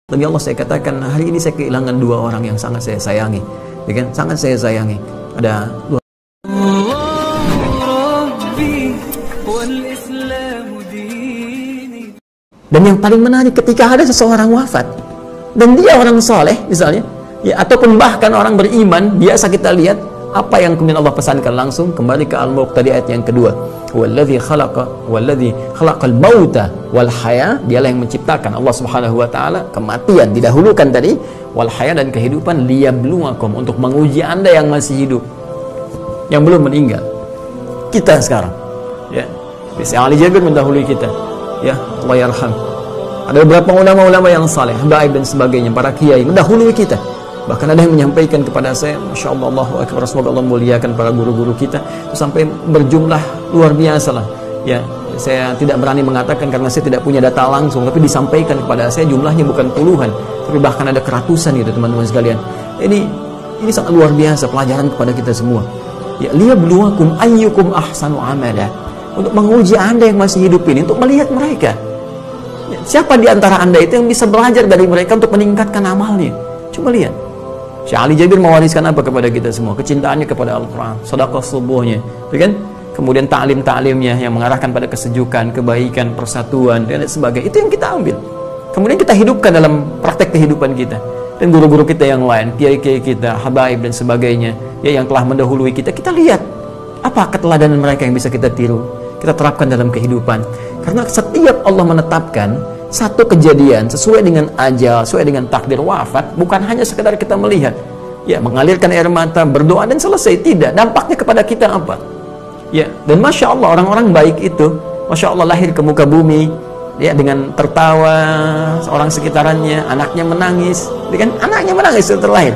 Demi Allah saya katakan, hari ini saya kehilangan dua orang yang sangat saya sayangi, ya kan? Sangat saya sayangi. Ada dua. Dan yang paling menarik ketika ada seseorang wafat dan dia orang soleh misalnya, ya, ataupun bahkan orang beriman, biasa kita lihat apa yang kemudian Allah pesankan langsung kembali ke Al-Mulk tadi ayat yang kedua. Walladzi khalaqal mauta wal haya, dialah yang menciptakan, Allah Subhanahu wa taala, kematian didahulukan tadi, wal haya, dan kehidupan, liyabluwakum, untuk menguji Anda yang masih hidup, yang belum meninggal. Kita sekarang, ya, Syekh Ali Jabir mendahului kita, ya, Allah yarham. Ada beberapa ulama-ulama yang saleh, habaib dan sebagainya, para kiai mendahului kita. Bahkan ada yang menyampaikan kepada saya, Masya Allah, Allahu Akbar, semoga Allah muliakan para guru-guru kita, sampai berjumlah luar biasa lah. Ya, saya tidak berani mengatakan karena saya tidak punya data langsung, tapi disampaikan kepada saya jumlahnya bukan puluhan, tapi bahkan ada keratusan gitu teman-teman sekalian. Ini sangat luar biasa pelajaran kepada kita semua. Ya, liyabluwakum ayyukum ahsanu amala, untuk menguji Anda yang masih hidup ini, untuk melihat mereka. Ya, siapa di antara Anda itu yang bisa belajar dari mereka untuk meningkatkan amalnya? Coba lihat. Syekh Ali Jabir mewariskan apa kepada kita semua? Kecintaannya kepada Al-Quran, sedekah subuhnya, kan? Kemudian ta'lim-ta'limnya yang mengarahkan pada kesejukan, kebaikan, persatuan, dan sebagainya. Itu yang kita ambil. Kemudian kita hidupkan dalam praktek kehidupan kita. Dan guru-guru kita yang lain, kiai-kiai kita, habaib dan sebagainya, ya, yang telah mendahului kita, kita lihat apa keteladanan mereka yang bisa kita tiru, kita terapkan dalam kehidupan. Karena setiap Allah menetapkan satu kejadian sesuai dengan ajal, sesuai dengan takdir wafat, bukan hanya sekedar kita melihat, ya, mengalirkan air mata, berdoa dan selesai. Tidak, dampaknya kepada kita apa? Ya, dan Masya Allah, orang-orang baik itu, Masya Allah, lahir ke muka bumi, ya, dengan tertawa, orang sekitarannya, anaknya menangis, kan? Anaknya menangis setelah terlahir,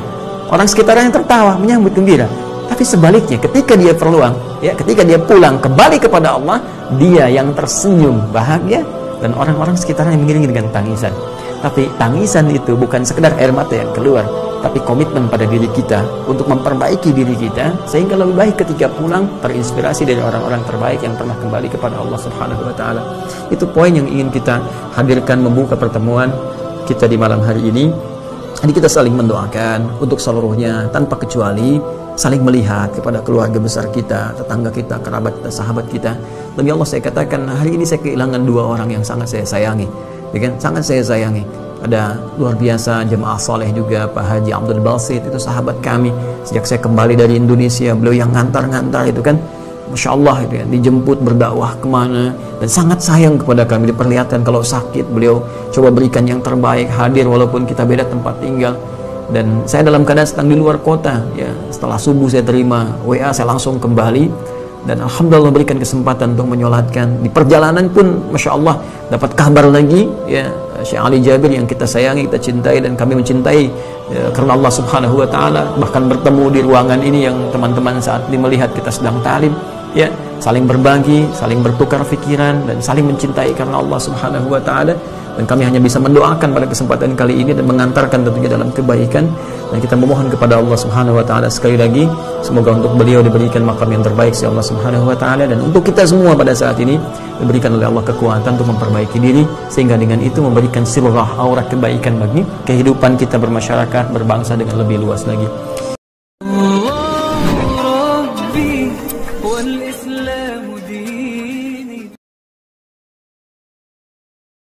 orang sekitarnya tertawa, menyambut gembira. Tapi sebaliknya, ketika dia peluang, ya, ketika dia pulang kembali kepada Allah, dia yang tersenyum bahagia, dan orang-orang sekitarnya mengiringi dengan tangisan. Tapi tangisan itu bukan sekedar air mata yang keluar, tapi komitmen pada diri kita untuk memperbaiki diri kita, sehingga lebih baik ketika pulang terinspirasi dari orang-orang terbaik yang pernah kembali kepada Allah Subhanahu wa taala. Itu poin yang ingin kita hadirkan membuka pertemuan kita di malam hari ini. Jadi kita saling mendoakan untuk seluruhnya tanpa kecuali, saling melihat kepada keluarga besar kita, tetangga kita, kerabat kita, sahabat kita. Demi Allah saya katakan, hari ini saya kehilangan dua orang yang sangat saya sayangi, ya kan? Sangat saya sayangi. Ada luar biasa jemaah soleh juga, Pak Haji Abdul Basit, itu sahabat kami. Sejak saya kembali dari Indonesia, beliau yang ngantar-ngantar itu kan, Masya Allah, itu kan, dijemput berdakwah kemana, dan sangat sayang kepada kami. Diperlihatkan kalau sakit, beliau coba berikan yang terbaik, hadir walaupun kita beda tempat tinggal. Dan saya dalam keadaan sedang di luar kota, ya, setelah subuh saya terima WA, saya langsung kembali. Dan Alhamdulillah berikan kesempatan untuk menyolatkan. Di perjalanan pun Masya Allah dapat kabar lagi, ya, Syekh Ali Jabir yang kita sayangi, kita cintai, dan kami mencintai, ya, karena Allah Subhanahu wa taala. Bahkan bertemu di ruangan ini yang teman-teman saat ini melihat kita sedang ta'lim, ya, saling berbagi, saling bertukar pikiran, dan saling mencintai karena Allah Subhanahu wa taala. Dan kami hanya bisa mendoakan pada kesempatan kali ini dan mengantarkan tentunya dalam kebaikan, dan kita memohon kepada Allah Subhanahu wa taala sekali lagi, semoga untuk beliau diberikan makam yang terbaik si Allah Subhanahu wa taala, dan untuk kita semua pada saat ini diberikan oleh Allah kekuatan untuk memperbaiki diri, sehingga dengan itu memberikan silrah, aura kebaikan bagi kehidupan kita bermasyarakat, berbangsa dengan lebih luas lagi.